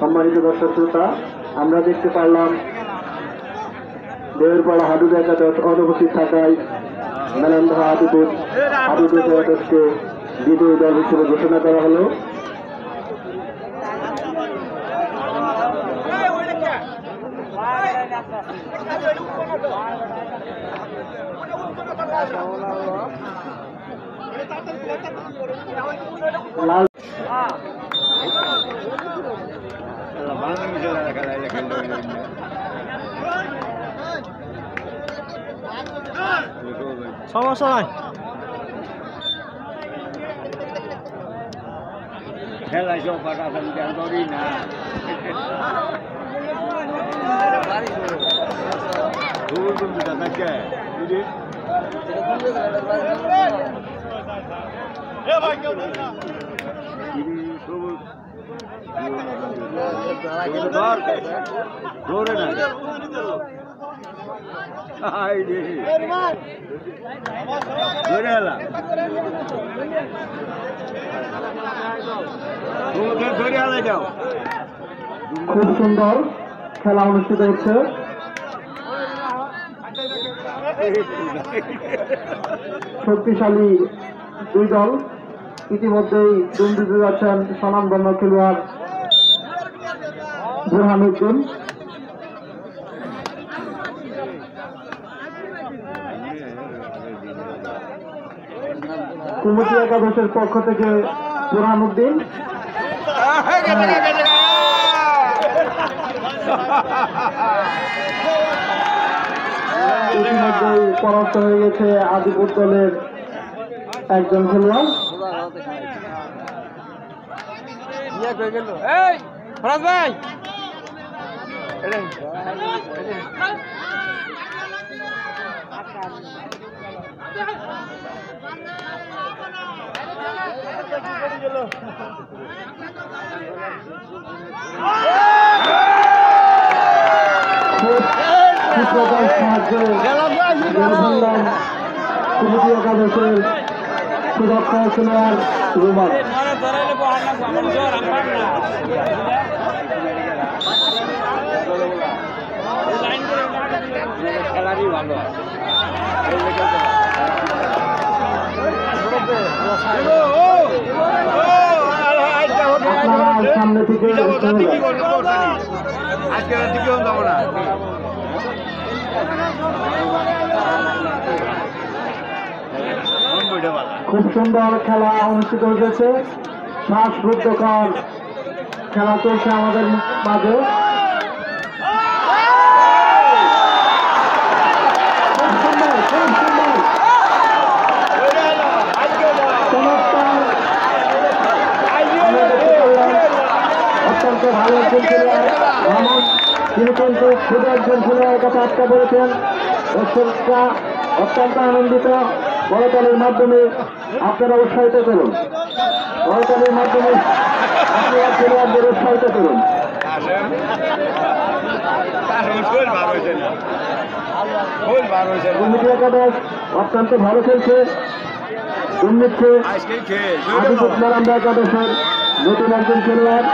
সম্মানিত দর্শক শ্রোতা, আমরা দেখতে পারলাম দেওয়ারপাড়া হাডুডু একাদশ অনুপস্থিত থাকায় মেলান্দহ হাডুডু একাদশকে বিজয়ী দল হিসেবে ঘোষণা করা হলো। সমস্যা নাই, খেলায় সব ফাটাফাটি করি না। ধরে না ধরে এলাম ধরে এলাই যাও। খুব সুন্দর খেলা অনুষ্ঠিত হচ্ছে। শক্তিশালী দুই দল ইতিমধ্যেই দুম দিতে যাচ্ছেন স্বনামধন্য খেলোয়াড় বুরহানুদ্দিন। কুমুটি একাদশের পক্ষ থেকে বুরহানুদ্দিন ইতিমধ্যেই পরাস্ত হয়ে গেছে আদিপুর দলের একজন খেলোয়াড়। কুমুটি একাদশের সুরক্ষা খেলোয়াড় রুমান। খেলারই ভালো সামনে থেকে আজকে দিকেও যাবো না। খুব সুন্দর খেলা অনুষ্ঠিত হয়েছে। শ্বাসরুদ্ধকর খেলা চলছে আমাদের মাঝে। অত্যন্ত ভালো একজন খেলোয়াড় রহমান, তিনি কিন্তু খুব একজন খেলোয়াড়ের কাছে আটকা পড়েছেন। দর্শকরা অত্যন্ত আনন্দিত। বড়তালের মাধ্যমে আপনারা উৎসাহিত করুন, বড়তালের মাধ্যমে আপনারা খেলোয়াড়দের উৎসাহিত করুন। কুমুটি একাদশ অত্যন্ত ভালো খেলছে। দুর্নীতি আদিপুর মেলান্দহ একাদশের নতুন একজন খেলোয়াড়।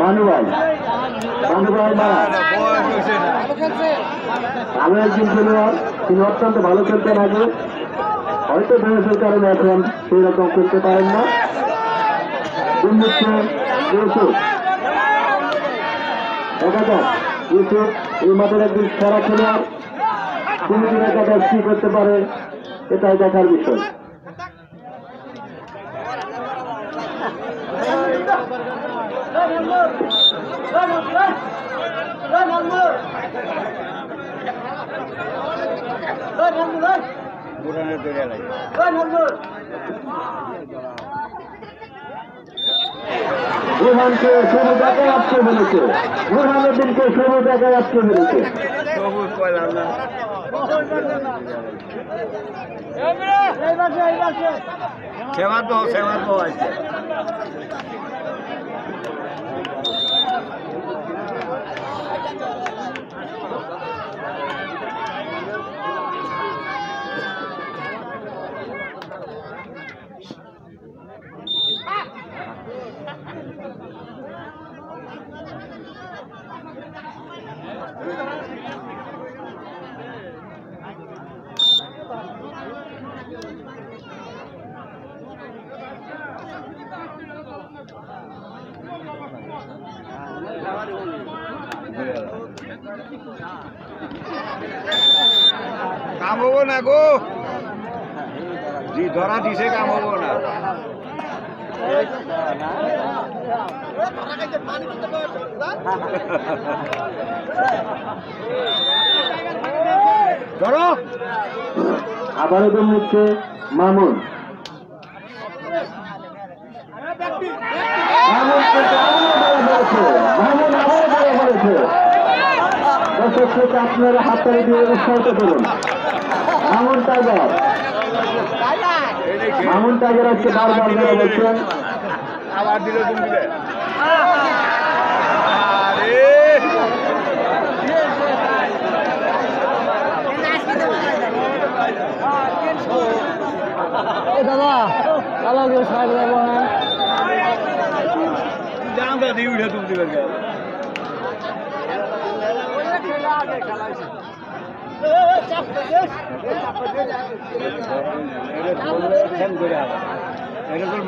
ভানুভাই মারা ভালো একজন খেলোয়াড়, তিনি অত্যন্ত ভালো খেলতেন আগে, হয়তো বয়সের কারণে এখন সেই রকম খেলতে পারেন না। ইউসুফ এই মাঠের একজন সেরা খেলোয়াড়। কুমুটির একাদশ কি করতে পারে এটাই দেখার বিষয়। বুড়ানের ধরে লাগে বুরহানকে শুরু জায়গায় আসতে বলেছে, বুরহানুদ্দিনকে শুরু জায়গায় আসতে বলেছে। সবুজ কয়লাম না সেবা তো আছে কাম হবো না গো জি ধরা দিছে কাম হবো না ধরো আবারও দম নিচ্ছে মামুন। মামুন আবারও বলে ফেলেছে। দর্শককে আপনারা হাততালি দিয়ে উৎসাহিত করুন। মামুন টাইগার হচ্ছে বারবার বলে বলছেন আবার দিলে তুমি দিলে দাদা কালো সাইড জানটা দিয়ে উঠে তুমি দিবে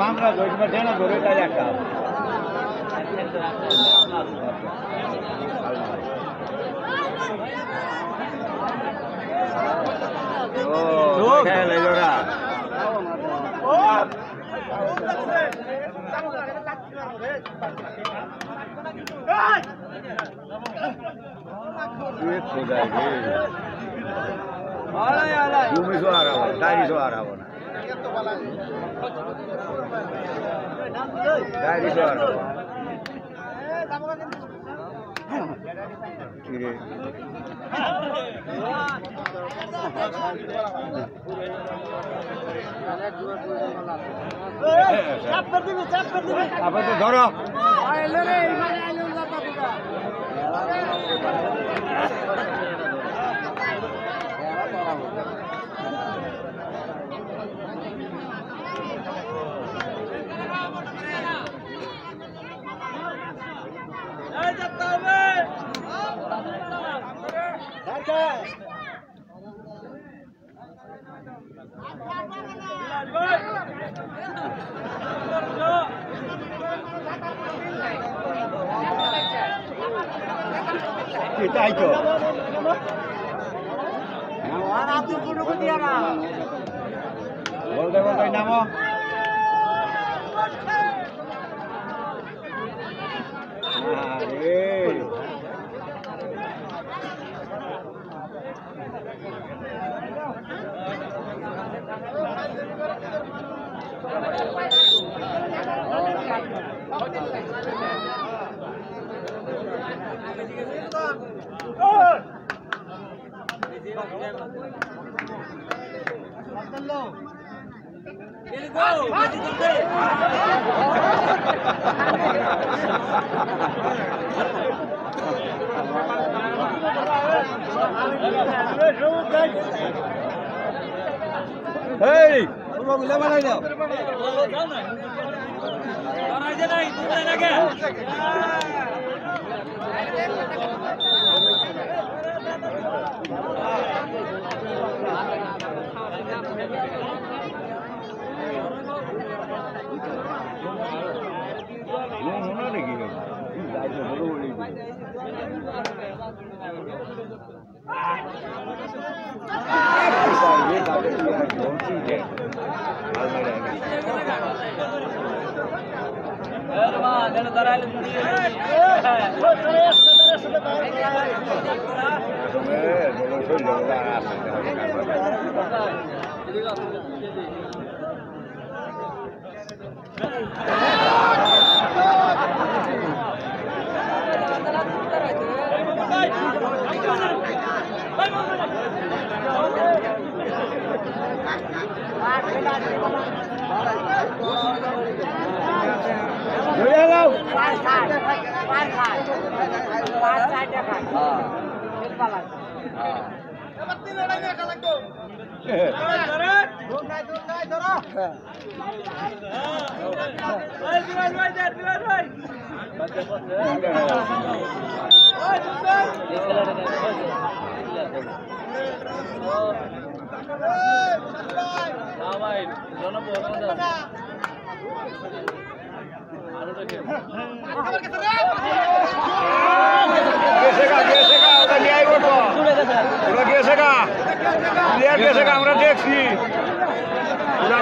মামলা ধরে তাই একটা डायरी आ रहा आप तो धरो তাই তো বলতে বলতে নামো Hey! Come on, let me know.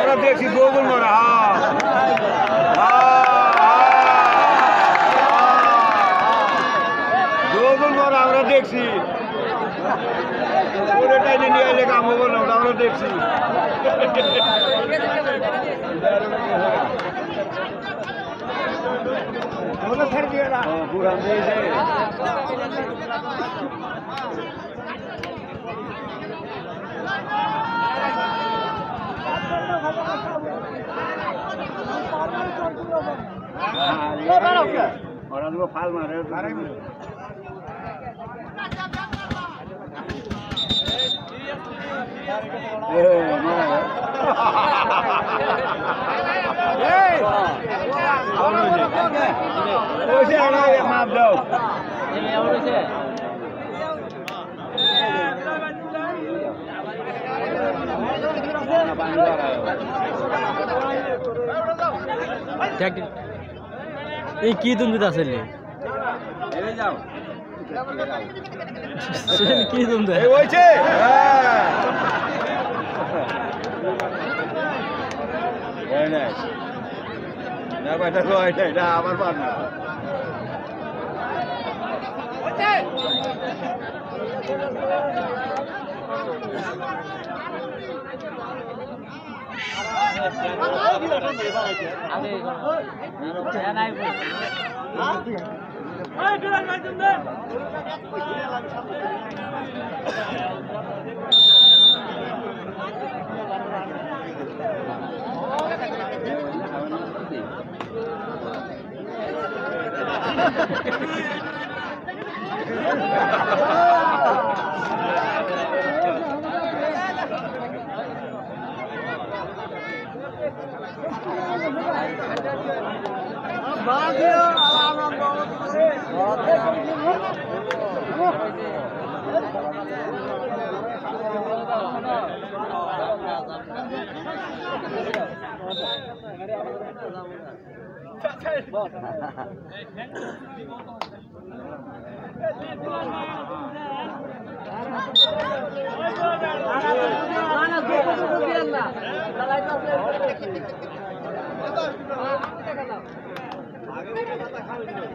আমরা দেখছি গোগুল মারা গোগুল মারা আমরা দেখছি ওটাই নিয়ে এলে কাম হবো না ওটা আমরা দেখছি ওরা দুটো ফাল মারে মাপ দাও এই কি তুমি আছে কি তুমি আমার পার না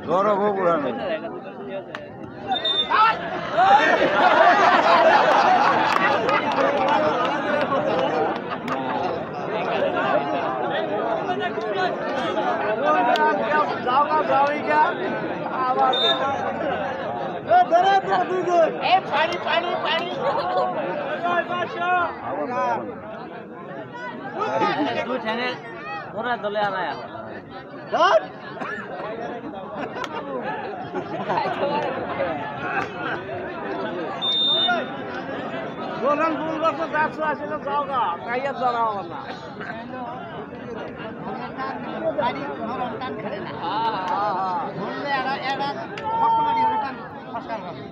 গরম পুরানো দলে আনা বলেন ভুল বছর 400 আসলে যাও গা কাইয়া জানা আমার না গাড়ি নরম টান খেলে না বললে এরা কত গাড়ি হলে টান ফসকার হবে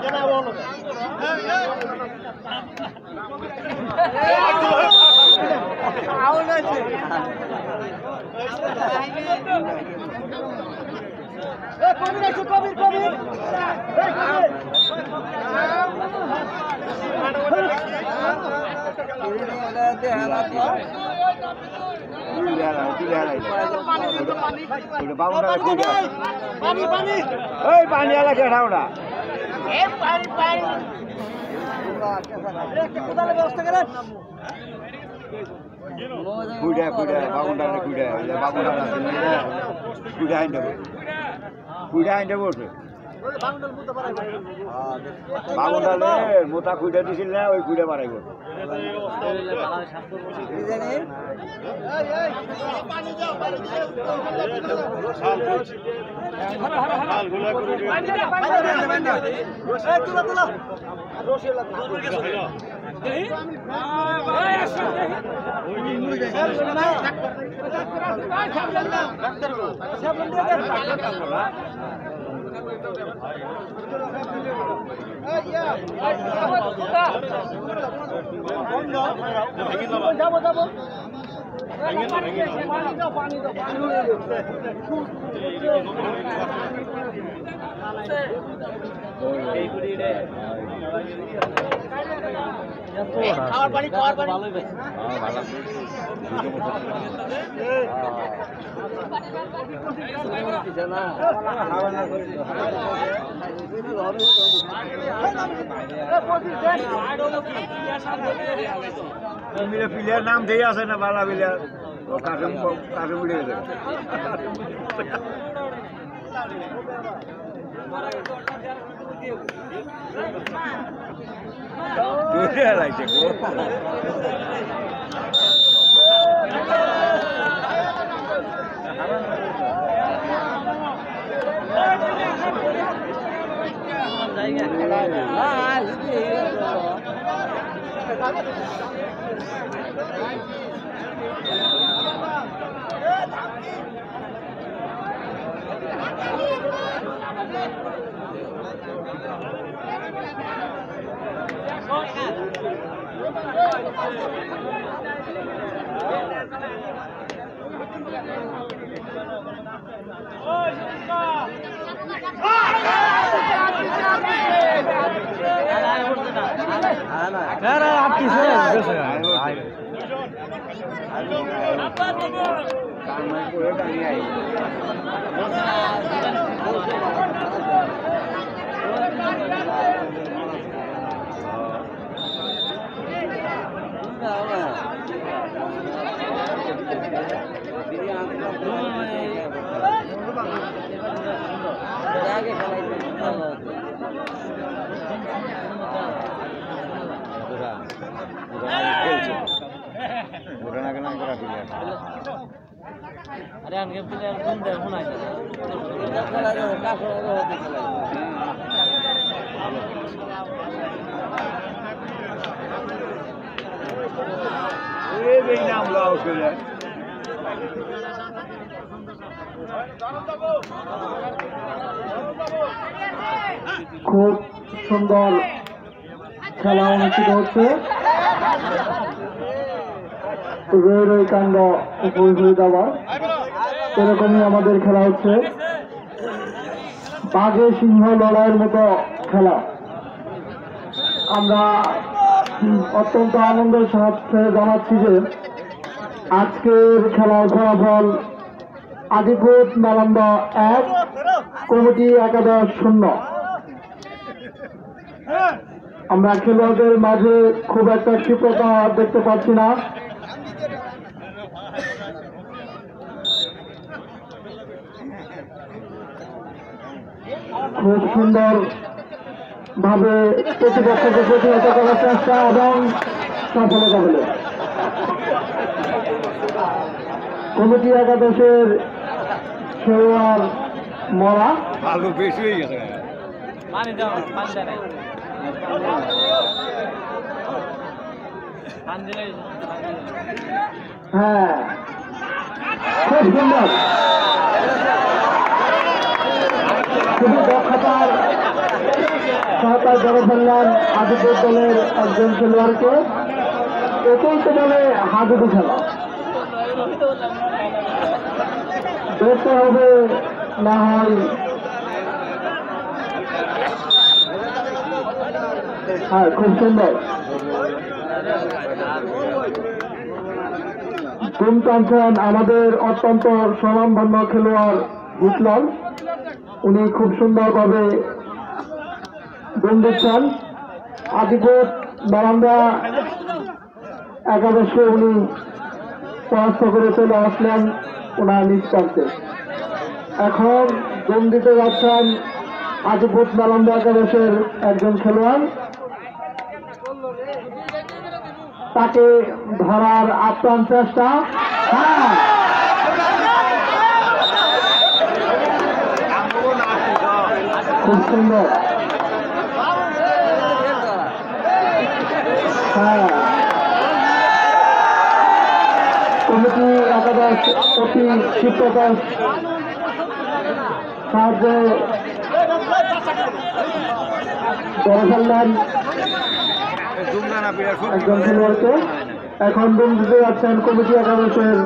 Jangan পানি আলা কেঠাওটা কুড়া কুড়া বাগুনটা কুড়া বাগুনটা কুড়া আইন দেবো কুড়া আইন দেবো বাগুনটালে মোটা কুড়া দিছিল না ওই কুড়া বাড়াইব খাওয়ার পানি ভালোই পাইছে প্লেয়ার নাম দিয়ে আছে না বালা প্লেয়ার কাজে উঠে গেছে লাগছে अरे अनके प्लेयर तुम दे होना है এই নাম লাও করে খুব সুন্দর খেলা অনুষ্ঠিত হচ্ছে রই কাণ্ড ফরিদাবাদ এরকমই আমাদের খেলা হচ্ছে বাঘে সিংহ লড়াইয়ের মতো খেলা আমরা অত্যন্ত আনন্দের সাথে জানাচ্ছি যে আজকের খেলার ফলাফল আজিপুর নালন্দা 1 কমিটি 11-0 আমরা খেলোয়াড়দের মাঝে খুব একটা ক্ষিপ্রতা দেখতে পাচ্ছি না খুব সুন্দর ভাবে প্রতিপক্ষকে প্রতিহত করার চেষ্টা এবং সফলতা হল কমিটি একাদশের খেলোয়াড় মরা ভালো বেশি হয়ে গেছে पानी दो पानी दे नहीं पानी दे হ্যাঁ খুব সুন্দর খুবই দক্ষতার সহকার ধরে ফেললেন হাজুপুর দলের একজন খেলোয়াড়কে। এটাই তো বলে হাজুবু খেলা, দেখতে হবে না হয়। হ্যাঁ, খুব সুন্দর গুম টানছেন আমাদের অত্যন্ত স্বনামধন্য খেলোয়াড় বুঝলাম। উনি খুব সুন্দরভাবে গুম দিচ্ছেন। আদিপুর বারান্দা একাদশে উনি পরাস্ত করে চলে আসলেন ওনার নিজ প্রান্তে। এখন গুম দিতে যাচ্ছেন আদিপুর বারান্দা একাদশের একজন খেলোয়াড়। তাকে ধরার আপ্রাণ চেষ্টা। হ্যাঁ, খুব সুন্দর। হ্যাঁ, কমিটি একাদশ অতি ক্ষিপ্রতার সাহায্যে ধরে ফেললেন একজন খেলোয়াড়কে। এখন দুম দিতে যাচ্ছেন কমিটি একাদশের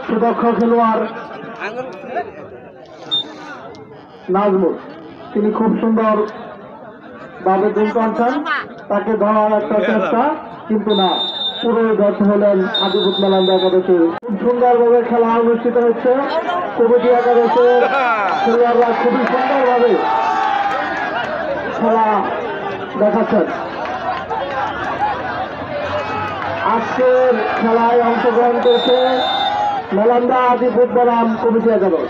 সুদক্ষ খেলোয়াড় নাজমুল। তিনি খুব সুন্দর ভাবে দুম টানছেন, তাকে ধরার একটা চেষ্টা, কিন্তু না, পুরোই ব্যর্থ হলেন আদিপুর বারান্দা একাদশে। খুব সুন্দরভাবে খেলা অনুষ্ঠিত হচ্ছে। কমিটি একাদশের খেলোয়াড়রা খুবই সুন্দরভাবে খেলা দেখাচ্ছেন। আজকের খেলায় অংশগ্রহণ করেছে মেলান্দা আদিপুর বারাম কমিটি একাদশ।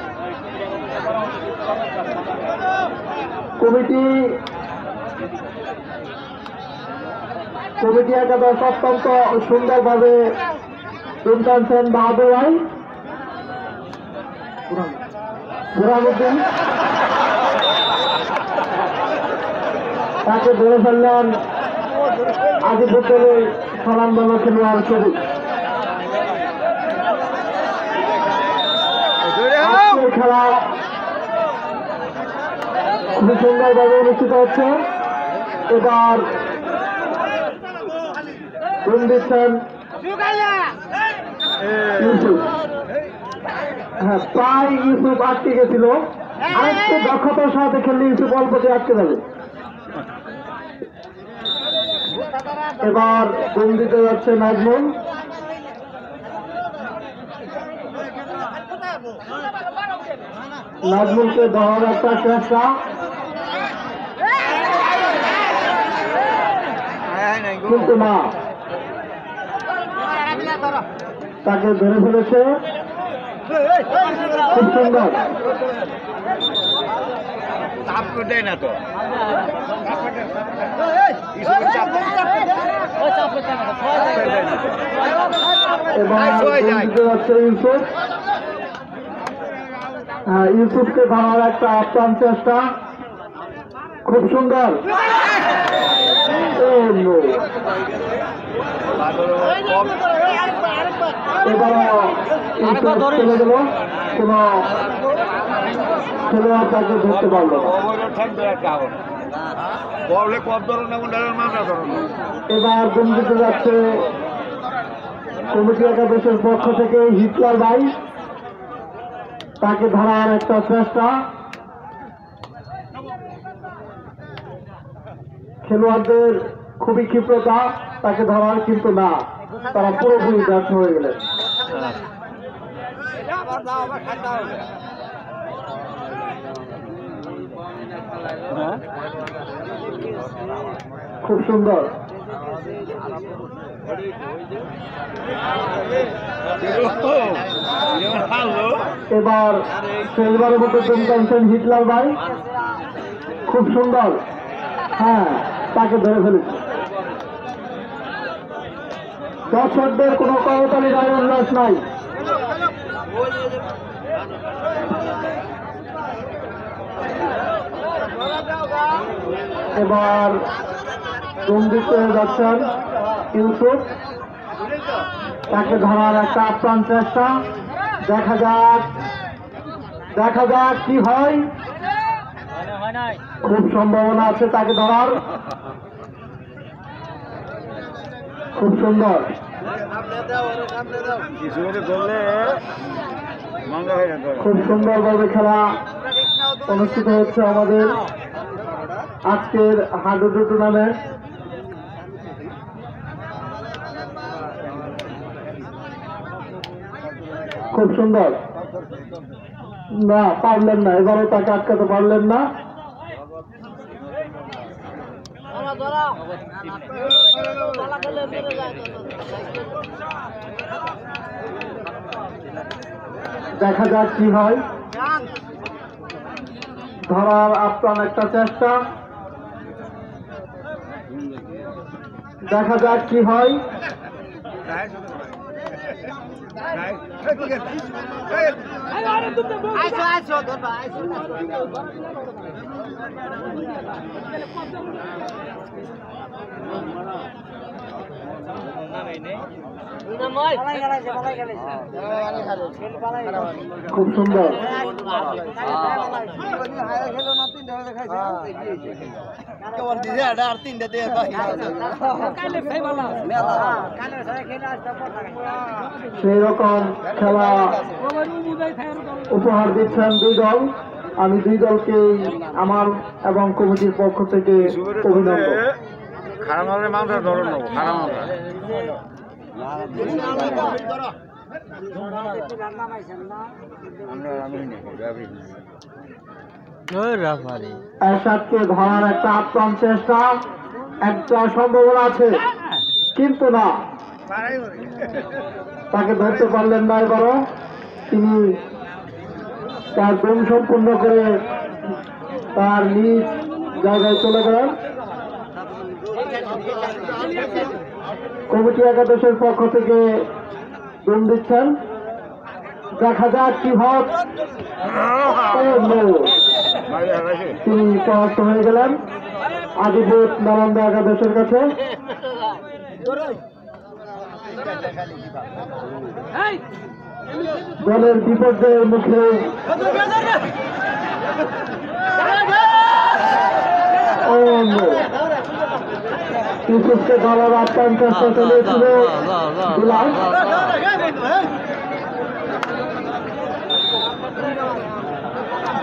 কমিটি একাদশ অত্যন্ত সুন্দরভাবে দুম টানছেন বাহাদুর ভাই বুরহানুদ্দিন। তাকে ধরে ফেললেন আদিপুর দলের স্বনামধন্য খেলোয়াড় সবুজ। খেলা খুবই সুন্দরভাবে অনুষ্ঠিত হচ্ছে। এবার গুম দিচ্ছেন ইউসুফ। হ্যাঁ, প্রায় ইউসুফ আটকে গেছিল, আরেকটু দক্ষতার সাথে খেললে ইউসুফ অল্পতে আটকে যাবে। এবার গুম দিতে যাচ্ছে নাজমুল। নাজমুলকে ধরার একটা চেষ্টা, কিন্তু না, তাকে ধরে ফেলেছে। খুব সুন্দর। দেয় না তো এবার দিতে যাচ্ছে ইউসুফ। হ্যাঁ, ইউসুফকে ধরার একটা আপ্রাণ চেষ্টা, খুব সুন্দর। এবারও ইউসুফ চলে গেল, কোন খেলোয়াড় তাকে ধরতে পারল না। এবার গুম দিতে যাচ্ছে কমিটি একাদশের পক্ষ থেকে হিটলার ভাই। তাকে ধরার একটা চেষ্টা, খেলোয়াড়দের খুবই ক্ষিপ্রতা, তাকে ধরার, কিন্তু না, তারা পুরোপুরি ব্যর্থ হয়ে গেলেন। খুব সুন্দর। এবার শেষবারের মতো দুম টানছেন হিটলার ভাই। খুব সুন্দর। হ্যাঁ, তাকে ধরে ফেলেছে। দর্শকদের কোনো করতালি রায় উল্লাস নাই। এবার গুম দিতে যাচ্ছেন ইউসুফ। তাকে ধরার একটা আপ্রাণ চেষ্টা, দেখা যাক কি হয়। খুব সম্ভাবনা আছে তাকে ধরার। খুব সুন্দর, কিছু করে ধরলে মাঙ্গা হয়ে যাবে। খুব সুন্দরভাবে খেলা অনুষ্ঠিত হচ্ছে আমাদের আজকের হাডুডু টুর্নামেন্ট। খুব সুন্দর, না পারলেন না, এবারে তাকে আটকাতে পারলেন না। দেখা যাক কি হয়, ধরার আপ্রাণ একটা চেষ্টা, দেখা যাক কি হয়। খুব সুন্দর, সেই রকম খেলা উপহার দিচ্ছেন দুই দল। আমি দুই দলকেই আমার এবং কমিটির পক্ষ থেকে অভিনন্দন। খারাপ মালের মাংস ধরো নেবো, খারাপ মাল এরশাদকে ধরার একটা আপ্রাণ চেষ্টা, একটা সম্ভাবনা আছে, কিন্তু না, তাকে ধরতে পারলেন না। এবারও তিনি তার দম সম্পূর্ণ করে তার নিজ জায়গায় চলে গেলেন। কমিটি একাদশের পক্ষ থেকে দম দিচ্ছেন, দেখা যাক কি হয়। তিনি পরাস্ত হয়ে গেলেন আদিপুর নালন্দা একাদশের কাছে। দলের বিপর্যয়ের মুখে ইউসুফকে ধরার আপ্রাণ চেষ্টা চলেছিল।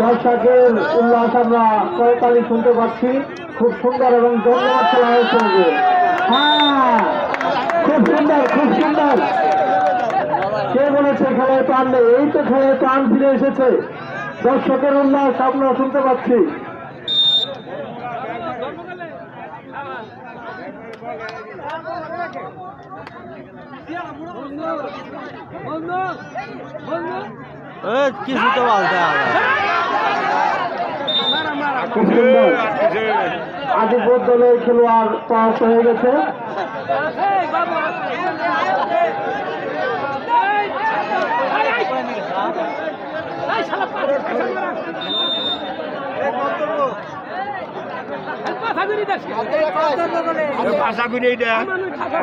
দর্শকের উল্লাস আমরা করতালি শুনতে পাচ্ছি। খুব সুন্দর এবং ধন্যবাদ খেলা হয়েছে। হ্যাঁ, খুব সুন্দর, খুব সুন্দর। কে বলেছে খেলায় প্রাণ নেই? এই তো খেলায় প্রাণ ফিরে এসেছে। দর্শকের উল্লাস আমরা শুনতে পাচ্ছি। কিছু তো বলতে হবে। খুব সুন্দর, আদিপুর দলের খেলোয়াড় পাস হয়ে গেছে।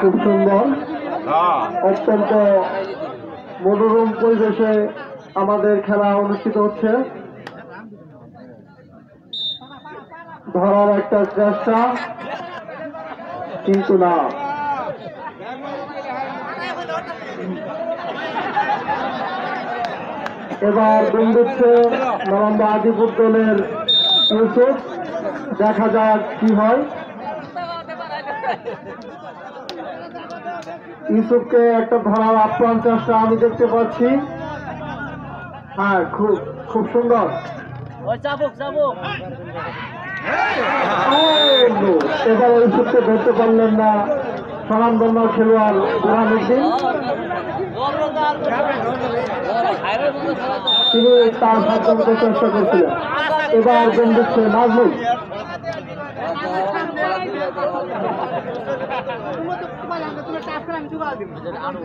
খুব সুন্দর, অত্যন্ত মনোরম পরিবেশে আমাদের খেলা অনুষ্ঠিত হচ্ছে। ধরার একটা চেষ্টা, কিন্তু না। এবার বন্ধুত্বে নালন্দা আদিপুর দলের ইউসুফ, দেখা যাক কি হয়। ইউসুফকে একটা ধরার আপ্রাণ চেষ্টা আমি দেখতে পাচ্ছি। হ্যাঁ, খুব খুব সুন্দর। এবার ইউসুফকে ধরতে পারলেন না স্বনামধন্য খেলোয়াড় বুরহানুদ্দিন। তিনি তার সাধ্যমতো চেষ্টা করছিলেন। এবার বন্ধুত্বে নাজমুল,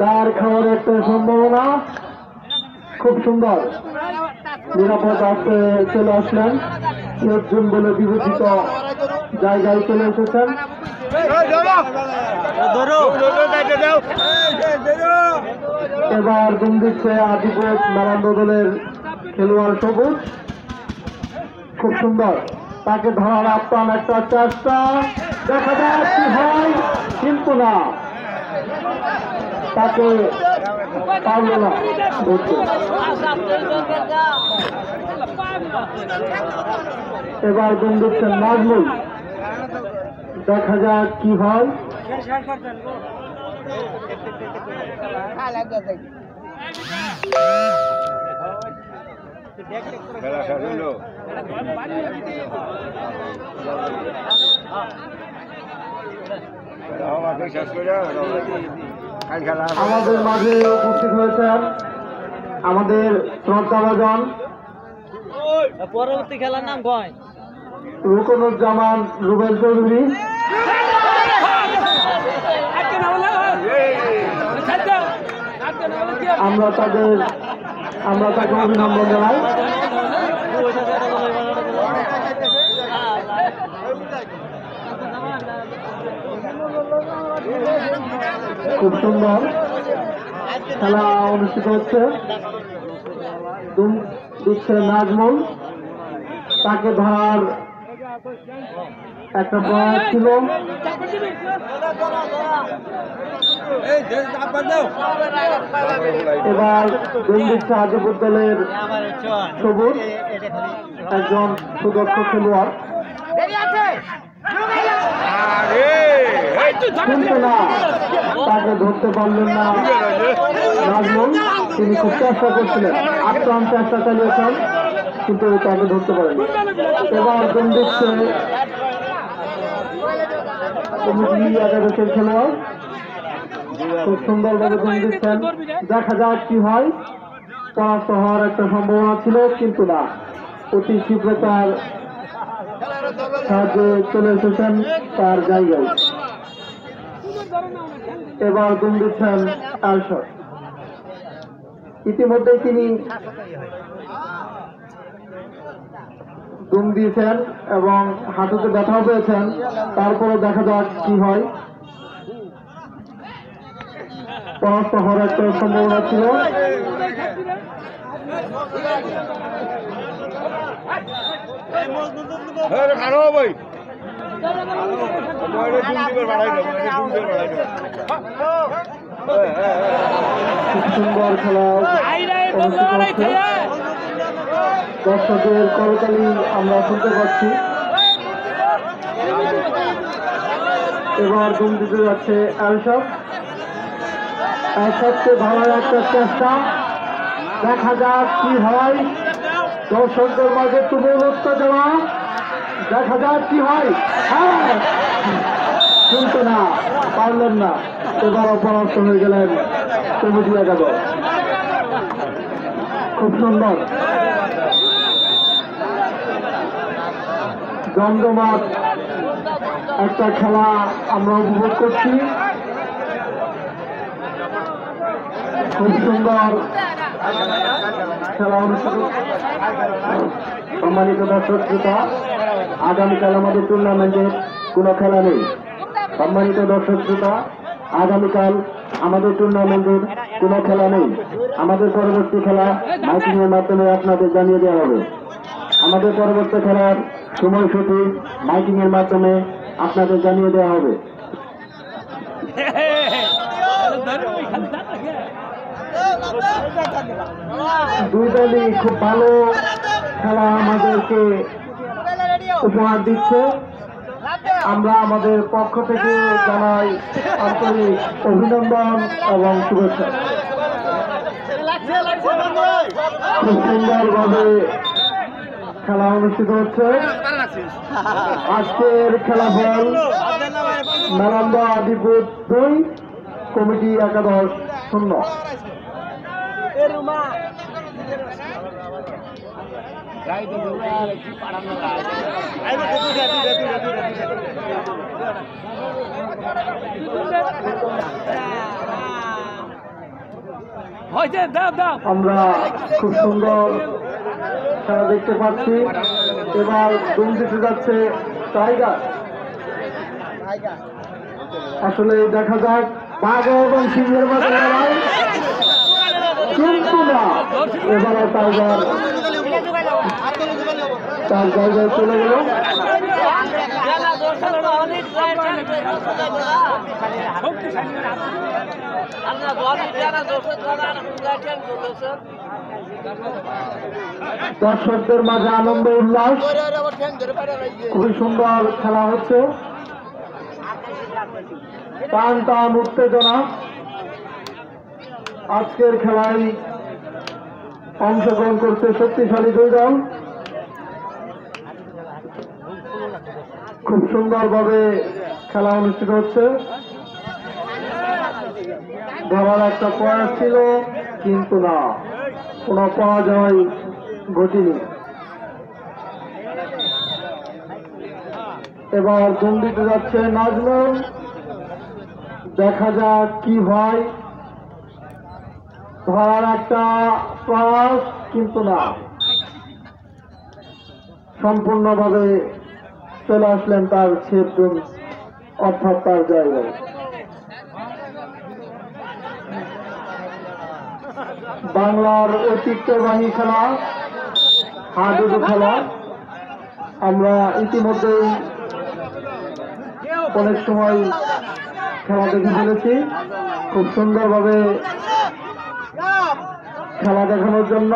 তার খাওয়ার একটা সম্ভাবনা। খুব সুন্দর, নিরাপদ আসতে চলে আসলেন। একজন বলে বিবেচিত জায়গায় চলে এসেছেন। এবার গুম দিচ্ছে আদিপুর নালন্দা দলের খেলোয়াড় সবুজ। খুব সুন্দর, তাকে ধরার আপ্রাণ একটা চেষ্টা, দেখা যায় কি হয়, কিন্তু না, তাকে পারল না ধরতে। এবার গুণ দিচ্ছেন নাজমুল, দেখা যাক কি হয়। খেলা শেষ হলো। শেষ করে আমাদের মাঝে উপস্থিত হয়েছেন আমাদের শ্রদ্ধাভাজন পরবর্তী খেলার নাম কয়? রুকনুজ্জামান রুবেল চৌধুরী। আমরা তাকে অভিনন্দন জানাই। খুব সুন্দর খেলা অনুষ্ঠিত হচ্ছে। দিচ্ছে নাজমুল, তাকে ধরার একটা প্রয়াস ছিল। এবার দুম দিচ্ছে আজিপুর দলের সবুজ, একজন সুদক্ষ খেলোয়াড়, কিন্তু না, তাকে ধরতে পারলেন না নাজমুল। তিনি খুব চেষ্টা করছিলেন, আপ্রাণ চেষ্টা চালিয়েছেন, কিন্তু তাকে ধরতে পারেন। এবার দুম দিচ্ছে একাদশের খেলোয়াড়, খুব সুন্দরভাবে দুম দিচ্ছেন। দেখা যাক কি হয়। পরাস্ত হওয়ার একটা সম্ভাবনা ছিল, কিন্তু না, অতি শীঘ্রতার সাহায্যে চলে এসেছেন তার জায়গায়। এবার দুম দিচ্ছেন আরশাদ। ইতিমধ্যে তিনি দুম দিয়েছেন এবং হাঁটুতে ব্যথাও পেয়েছেন, তারপরে দেখা যাক কি হয়। পরাস্ত হওয়ার একটা সম্ভাবনা ছিল। খুব সুন্দর খেলা অনুষ্ঠিত হচ্ছে। দর্শকের করতালি আমরা শুনতে পাচ্ছি। এবার দুম দিতে যাচ্ছে আরশাদ। আরশাদকে ধরার একটা চেষ্টা, দেখা যাক কি হয়। দর্শকদের মাঝে তুমুল উত্তেজনা, দেখা যাক কি হয়। হ্যাঁ, কিন্তু না, পারলেন না। এবার অপরাস্ত হয়ে গেলেন কমিটি একাদশ। খুব সুন্দর জমজমাট একটা খেলা আমরা উপভোগ করছি। খুব সুন্দর খেলা অনুষ্ঠিত। সম্মানিত দর্শক শ্রোতা, আগামীকাল আমাদের টুর্নামেন্টের কোনো খেলা নেই। সম্মানিত দর্শক শ্রোতা, আগামীকাল আমাদের টুর্নামেন্টের কোনো খেলা নেই। আমাদের পরবর্তী খেলা মাইকিং এর মাধ্যমে আপনাদের জানিয়ে দেওয়া হবে। আমাদের পরবর্তী খেলার সময়সূচি মাইকিং এর মাধ্যমে আপনাদের জানিয়ে দেওয়া হবে। দুই দলই খুব ভালো খেলা আমাদেরকে উপহার দিচ্ছে। আমরা আমাদের পক্ষ থেকে জানাই আন্তরিক অভিনন্দন এবং শুভেচ্ছা। খুব সুন্দরভাবে খেলা অনুষ্ঠিত হচ্ছে। আজকের খেলাফল মেলান্দা আদিপুর 2, কমিটি একাদশ 0। আমরা খুব সুন্দর খেলা দেখতে পাচ্ছি। এবার দুম দিতে যাচ্ছে টাইগার। আসলে দেখা যাক বাঘ এবং সিংহের মধ্যে লড়াই, কিন্তু না, এবারও টাইগার তার জায়গায় চলে গেল। দর্শকদের মাঝে আনন্দ উল্লাস, খুবই সুন্দর খেলা হচ্ছে, টান টান উত্তেজনা। আজকের খেলায় অংশগ্রহণ করছে শক্তিশালী দুই দল। খুব সুন্দরভাবে খেলা অনুষ্ঠিত হচ্ছে। ধরার একটা প্রয়াস ছিল, কিন্তু না, কোনো পরাজয় ঘটেনি। এবার জুম দিতে যাচ্ছে নাজমুল, দেখা যাক কি হয়। ধরার একটা প্রয়াস, কিন্তু না, সম্পূর্ণভাবে চলে আসলেন তার ছেদ জুম, অর্থাৎ তার জায়গায়। বাংলার ঐতিহ্যবাহী খেলা হাডুডু খেলা। আমরা ইতিমধ্যেই অনেক সময় খেলা দেখে ফেলেছি। খুব সুন্দরভাবে খেলা দেখানোর জন্য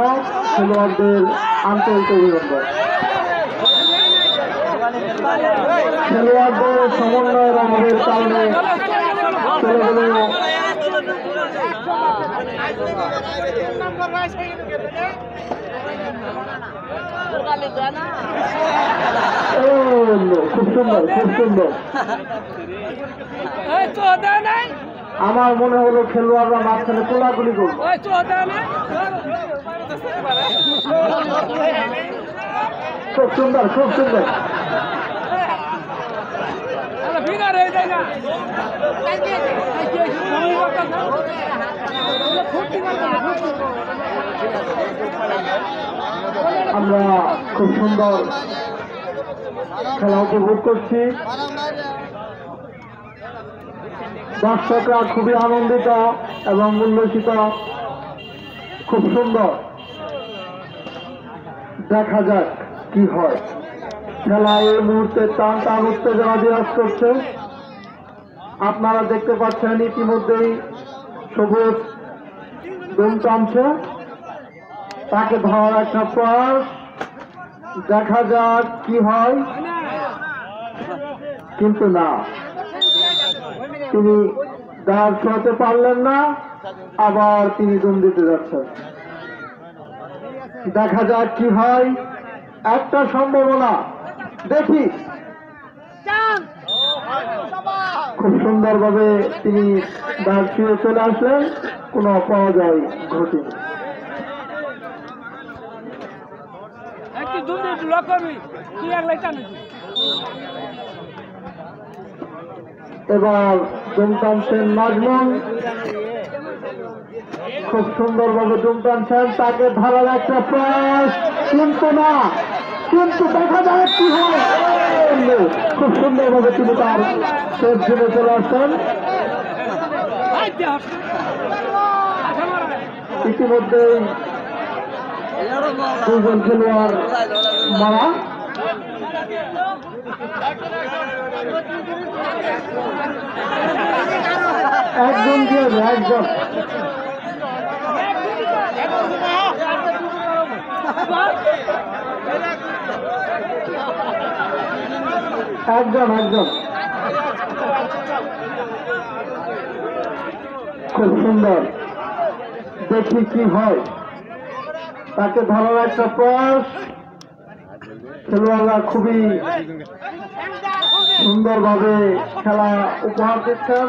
খেলোয়াড়দের আন্তরিক অভিনন্দন। খেলোয়াড়দের সমন্বয়ের অভাবের কারণে চলে গেল খুব সুন্দর, খুব সুন্দর। আমার মনে হলো খেলোয়াড়রা মাঝখানে কোলাগুলি করবে। খুব সুন্দর, খুব সুন্দর। আমরা খুব সুন্দর খেলা উপভোগ করছি। দর্শকরা খুবই আনন্দিত এবং উল্লসিত। খুব সুন্দর, দেখা যাক কি হয়। খেলা এই মুহূর্তে টান টান উত্তেজনা বিরাজ করছে। আপনারা দেখতে পাচ্ছেন ইতিমধ্যেই সবুজ দুম টানছে, তাকে ধরার একটা প্রয়াস, দেখা যাক কি হয়, কিন্তু না, তিনি দাঁড় ছোঁয়াতে পারলেন না। আবার তিনি দুম দিতে যাচ্ছেন, দেখা যাক কি হয়। একটা সম্ভাবনা, দেখি। খুব সুন্দরভাবে তিনি দাঁড় ছুঁয়ে চলে আসলেন, কোনো অপরাজয় ঘটেনি। এবার দুম টানছেন নাজমুল, খুব সুন্দরভাবে দুম টানছেন, তাকে ধরার একটা প্রয়াস, কিন্তু না, কিন্তু দেখা যায় কি হয়। খুব সুন্দরভাবে তিনি তার শেষ জুড়ে চলে আসছেন। ইতিমধ্যেই দুজন খেলোয়াড় মারা। একজন দিয়ে একজন একজন একজন খুব সুন্দর, দেখি কি হয়। তাকে ধরার একটা প্রয়াস, খেলোয়াড়রা খুবই সুন্দরভাবে খেলা উপহার দিচ্ছেন।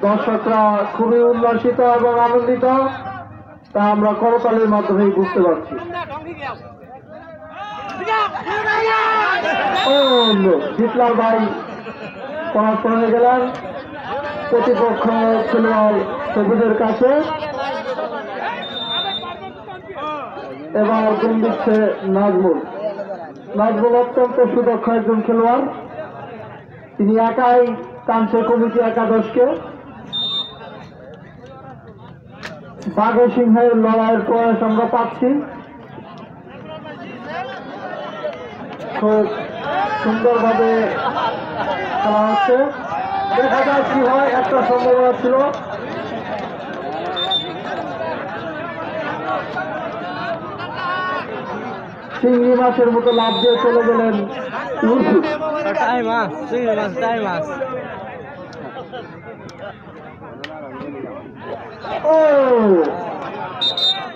দর্শকরা খুবই উল্লাসিত এবং আনন্দিত, তা আমরা করতালির মাধ্যমেই বুঝতে পারছি। জিতলার ভাই পরাস্ত হয়ে গেলেন প্রতিপক্ষ খেলোয়াড় সবুজের কাছে। এবার গুণ দিচ্ছে নাজমুল। নাজমুল অত্যন্ত সুদক্ষ একজন খেলোয়াড়, তিনি একাই টানছে কমিটি একাদশকে। বাঘ সিংহের লড়াইয়ের প্রয়াস আমরা পাচ্ছি। খুব সুন্দরভাবে খেলা হচ্ছে। দেখা যাক কি হয়, একটা সম্ভাবনা ছিল। চিংড়ি মাছের মতো লাভ দিয়ে চলে গেলেন ইউসুফ। টাই মাছ, চিংড়ি মাছ, টাই মাছ। ও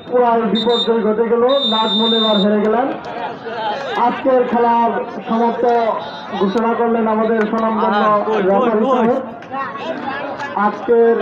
পুরাই বিপর্যয় ঘটে গেল, নাজমুল এবার হেরে গেলেন। আজকের খেলার সমাপ্ত ঘোষণা করলেন আমাদের সুনামধন্য রেফারি সাহেব। আজকের